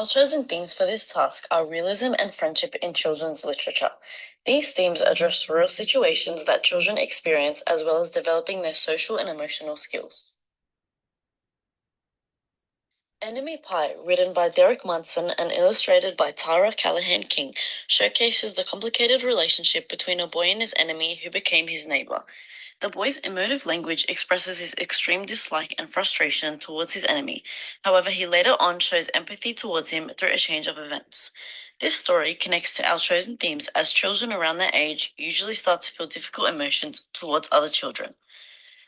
Our chosen themes for this task are realism and friendship in children's literature. These themes address real situations that children experience as well as developing their social and emotional skills. Enemy Pie, written by Derek Munson and illustrated by Tara Callahan King, showcases the complicated relationship between a boy and his enemy who became his neighbor. The boy's emotive language expresses his extreme dislike and frustration towards his enemy. However, he later on shows empathy towards him through a change of events. This story connects to our chosen themes as children around their age usually start to feel difficult emotions towards other children.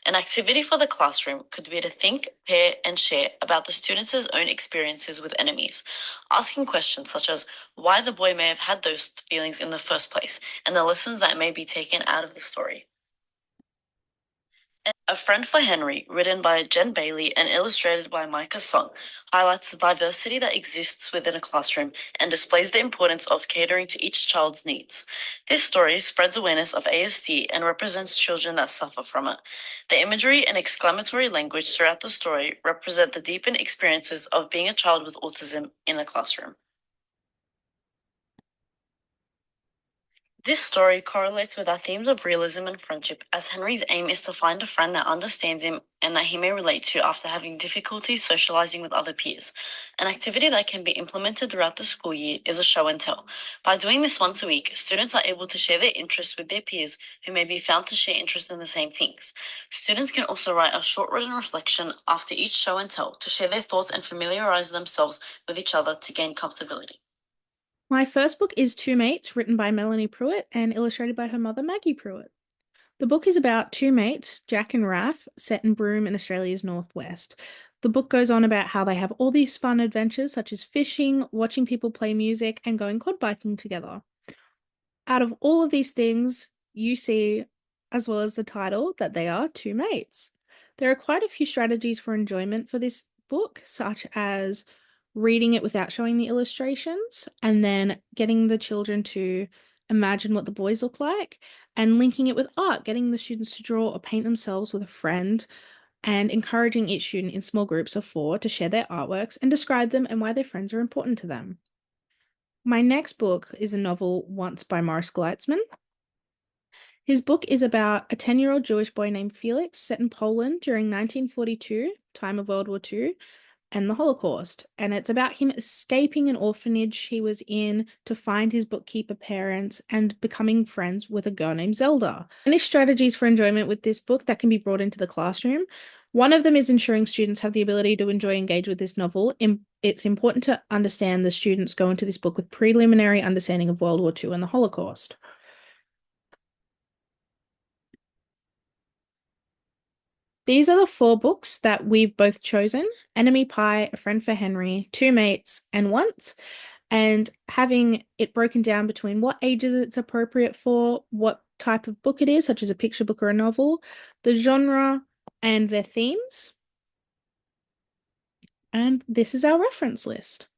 An activity for the classroom could be to think, pair, and share about the students' own experiences with enemies, asking questions such as why the boy may have had those feelings in the first place and the lessons that may be taken out of the story. A Friend for Henry, written by Jen Bailey and illustrated by Micah Song, highlights the diversity that exists within a classroom and displays the importance of catering to each child's needs. This story spreads awareness of ASD and represents children that suffer from it. The imagery and exclamatory language throughout the story represent the deepened experiences of being a child with autism in a classroom. This story correlates with our themes of realism and friendship, as Henry's aim is to find a friend that understands him and that he may relate to after having difficulties socializing with other peers. An activity that can be implemented throughout the school year is a show and tell. By doing this once a week, students are able to share their interests with their peers who may be found to share interest in the same things. Students can also write a short written reflection after each show and tell to share their thoughts and familiarize themselves with each other to gain comfortability. My first book is Two Mates, written by Melanie Pruitt and illustrated by her mother, Maggie Pruitt. The book is about two mates, Jack and Raph, set in Broome in Australia's northwest. The book goes on about how they have all these fun adventures, such as fishing, watching people play music, and going quad biking together. Out of all of these things, you see, as well as the title, that they are two mates. There are quite a few strategies for enjoyment for this book, such as reading it without showing the illustrations, and then getting the children to imagine what the boys look like, and linking it with art, getting the students to draw or paint themselves with a friend, and encouraging each student in small groups of 4 to share their artworks and describe them and why their friends are important to them. My next book is a novel, Once by Morris Gleitzman. His book is about a 10-year-old Jewish boy named Felix set in Poland during 1942, time of World War II, and the Holocaust. And it's about him escaping an orphanage he was in to find his bookkeeper parents and becoming friends with a girl named Zelda. Any strategies for enjoyment with this book that can be brought into the classroom. One of them is ensuring students have the ability to enjoy and engage with this novel. It's important to understand the students go into this book with preliminary understanding of World War II and the Holocaust. These are the 4 books that we've both chosen: Enemy Pie, A Friend for Henry, Two Mates, and Once. And having it broken down between what ages it's appropriate for, what type of book it is, such as a picture book or a novel, the genre, and their themes. And this is our reference list.